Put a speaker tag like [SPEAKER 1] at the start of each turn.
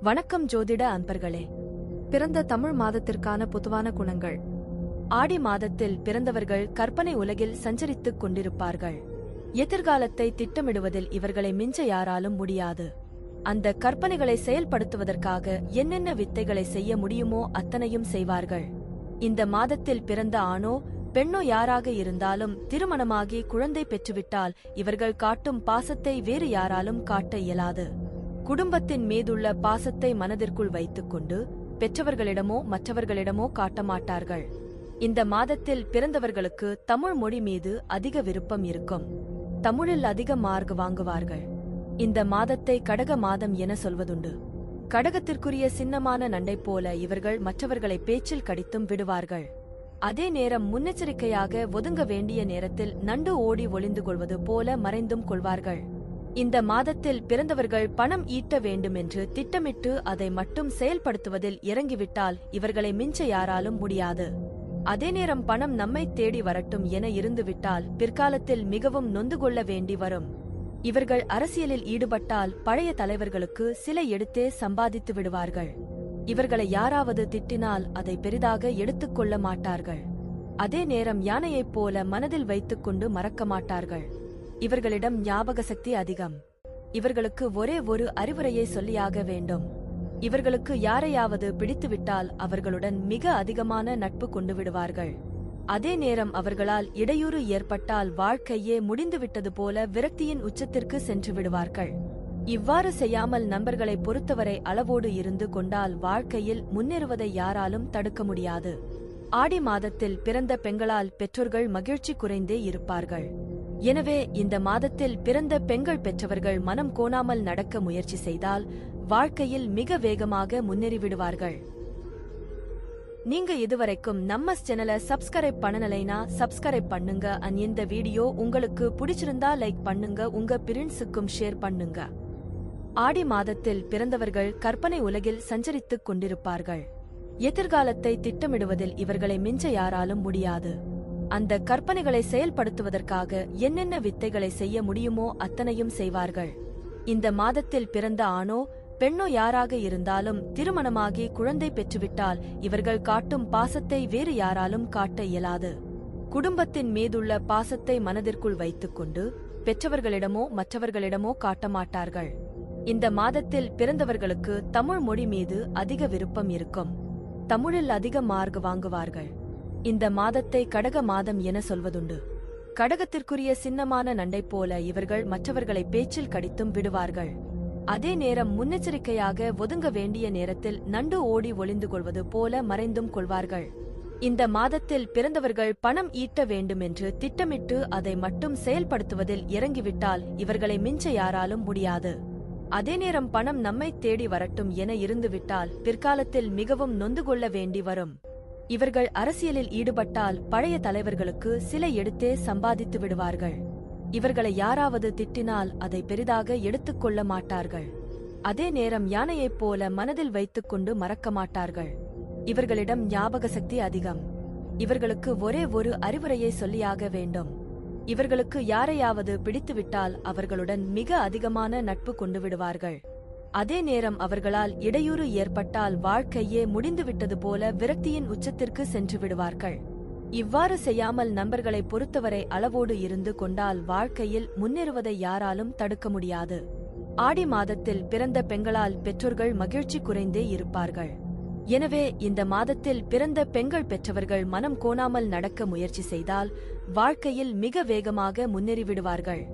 [SPEAKER 1] வணக்கம் ஜோதிட அன்பர்களே. பிறந்த தமிழ் மாதத்திற்கான பொதுவான குணங்கள். ஆடி மாதத்தில் பிறந்தவர்கள் கற்பனை உலகில் சஞ்சரித்துக் கொண்டிருப்பார்கள். எதிர்காலத்தை திட்டமிடுவதில் இவர்களை மிஞ்ச யாராலும் முடியாது. அந்த கற்பனைகளை செயல்படுத்துவதற்காக என்னென்ன வித்தைகளை செய்ய முடியுமோ அத்தனையும் செய்வார்கள். இந்த மாதத்தில் பிறந்த ஆணோ பெண்ணோ யாராக இருந்தாலும் திருமணமாகி குழந்தை பெற்றுவிட்டால் இவர்கள் காட்டும் பாசத்தை வேறு யாராலும் காட்ட இயலாது. குடும்பத்தின் மீதுள்ள பாசத்தை மனதிற்குள் வைத்துக்கொண்டு பெற்றவர்களிடமோ மற்றவர்களிடமோ காட்ட மாட்டார்கள். இந்த மாதத்தில் பிறந்தவர்களுக்கு தமிழ் மொழி மீது அதிக விருப்பம் இருக்கும். தமிழில் அதிக மார்க் வாங்குவார்கள். இந்த மாதத்தை கடக மாதம் என சொல்வதுண்டு. கடகத்திற்குரிய சின்னமான நண்டை போல இவர்கள் மற்றவர்களை பேச்சில் கடித்தும் விடுவார்கள். அதே நேரம் முன்னெச்சரிக்கையாக ஒதுங்க வேண்டிய நேரத்தில் நண்டு ஓடி ஒளிந்து கொள்வது போல மறைந்தும் கொள்வார்கள். இந்த மாதத்தில் பிறந்தவர்கள் பணம் ஈட்ட வேண்டுமென்று திட்டமிட்டு அதை மட்டும் செயல்படுத்துவதில் இறங்கிவிட்டால் இவர்களை மிஞ்ச யாராலும் முடியாது. அதே நேரம் பணம் நம்மை தேடி வரட்டும் என இருந்துவிட்டால் பிற்காலத்தில் மிகவும் நொந்து கொள்ள வேண்டி வரும். இவர்கள் அரசியலில் ஈடுபட்டால் பழைய தலைவர்களுக்கு சில எடுத்தே சம்பாதித்து விடுவார்கள். இவர்களை யாராவது திட்டினால் அதை பெரிதாக எடுத்துக்கொள்ள மாட்டார்கள். அதே நேரம் யானையைப் போல மனதில் வைத்துக்கொண்டு மறக்க மாட்டார்கள். இவர்களிடம் ஞாபக சக்தி அதிகம். இவர்களுக்கு ஒரே ஒரு அறிவுரையை சொல்லியாக வேண்டும். இவர்களுக்கு யாரையாவது பிடித்துவிட்டால் அவர்களுடன் மிக அதிகமான நட்பு கொண்டு விடுவார்கள். அதே நேரம் அவர்களால் இடையூறு ஏற்பட்டால் வாழ்க்கையே முடிந்துவிட்டது போல விரக்தியின் உச்சத்திற்கு சென்று விடுவார்கள். இவ்வாறு செய்யாமல் நண்பர்களை பொறுத்தவரை அளவோடு இருந்து கொண்டால் வாழ்க்கையில் முன்னேறுவதை யாராலும் தடுக்க முடியாது. ஆடி மாதத்தில் பிறந்த பெண்களால் பெற்றோர்கள் மகிழ்ச்சி குறைந்தே இருப்பார்கள். எனவே இந்த மாதத்தில் பிறந்த பெண்கள் பெற்றவர்கள் மனம் கோணாமல் நடக்க முயற்சி செய்தால் வாழ்க்கையில் மிக வேகமாக முன்னேறிவிடுவார்கள். நீங்க இதுவரைக்கும் நம்ம சேனலை சப்ஸ்கிரைப் பண்ணலைனா சப்ஸ்கிரைப் பண்ணுங்க. இந்த வீடியோ உங்களுக்கு பிடிச்சிருந்தா லைக் பண்ணுங்க, உங்க ஃப்ரெண்ட்ஸுக்கும் ஷேர் பண்ணுங்க. ஆடி மாதத்தில் பிறந்தவர்கள் கற்பனை உலகில் சஞ்சரித்துக் கொண்டிருப்பார்கள். எதிர்காலத்தை திட்டமிடுவதில் இவர்களை மிஞ்ச யாராலும் முடியாது. அந்த கற்பனைகளை செயல்படுத்துவதற்காக என்னென்ன வித்தைகளை செய்ய முடியுமோ அத்தனையும் செய்வார்கள். இந்த மாதத்தில் பிறந்த ஆணோ பெண்ணோ யாராக இருந்தாலும் திருமணமாகி குழந்தை பெற்றுவிட்டால் இவர்கள் காட்டும் பாசத்தை வேறு யாராலும் காட்ட இயலாது. குடும்பத்தின் மீதுள்ள பாசத்தை மனதிற்குள் வைத்துக்கொண்டு பெற்றவர்களிடமோ மற்றவர்களிடமோ காட்ட மாட்டார்கள். இந்த மாதத்தில் பிறந்தவர்களுக்கு தமிழ் மொழி மீது அதிக விருப்பம் இருக்கும். தமிழில் அதிக மார்க் வாங்குவார்கள். இந்த மாதத்தை கடக மாதம் என சொல்வதுண்டு. கடகத்திற்குரிய சின்னமான நண்டை போல இவர்கள் மற்றவர்களை பேச்சில் கடித்தும் விடுவார்கள். அதே நேரம் முன்னெச்சரிக்கையாக ஒதுங்க வேண்டிய நேரத்தில் நண்டு ஓடி ஒளிந்து கொள்வது போல மறைந்தும் கொள்வார்கள். இந்த மாதத்தில் பிறந்தவர்கள் பணம் ஈட்ட வேண்டுமென்று திட்டமிட்டு அதை மட்டும் செயல்படுத்துவதில் இறங்கிவிட்டால் இவர்களை மிஞ்ச யாராலும் முடியாது. அதே நேரம் பணம் நம்மை தேடி வரட்டும் என இருந்துவிட்டால் பிற்காலத்தில் மிகவும் நொந்து கொள்ள வேண்டி வரும். இவர்கள் அரசியலில் ஈடுபட்டால் பழைய தலைவர்களுக்கு சில எடுத்தே சம்பாதித்து விடுவார்கள். இவர்களை யாராவது திட்டினால் அதை பெரிதாக எடுத்துக்கொள்ள மாட்டார்கள். அதே நேரம் யானையைப் போல மனதில் வைத்துக்கொண்டு மறக்க மாட்டார்கள். இவர்களிடம் ஞாபக சக்தி அதிகம். இவர்களுக்கு ஒரே ஒரு அறிவுரையை சொல்லியாக வேண்டும். இவர்களுக்கு யாரையாவது பிடித்துவிட்டால் அவர்களுடன் மிக அதிகமான நட்பு கொண்டு விடுவார்கள். அதே நேரம் அவர்களால் இடையூறு ஏற்பட்டால் வாழ்க்கையே முடிந்துவிட்டது போல விரக்தியின் உச்சத்திற்கு சென்று விடுவார்கள். இவ்வாறு செய்யாமல் நண்பர்களை பொறுத்தவரை அளவோடு இருந்து கொண்டால் வாழ்க்கையில் முன்னேறுவதை யாராலும் தடுக்க முடியாது. ஆடி மாதத்தில் பிறந்த பெண்களால் பெற்றோர்கள் மகிழ்ச்சி குறைந்தே இருப்பார்கள். எனவே இந்த மாதத்தில் பிறந்த பெண்கள் பெற்றவர்கள் மனம் கோணாமல் நடக்க முயற்சி செய்தால் வாழ்க்கையில் மிக வேகமாக முன்னேறிவிடுவார்கள்.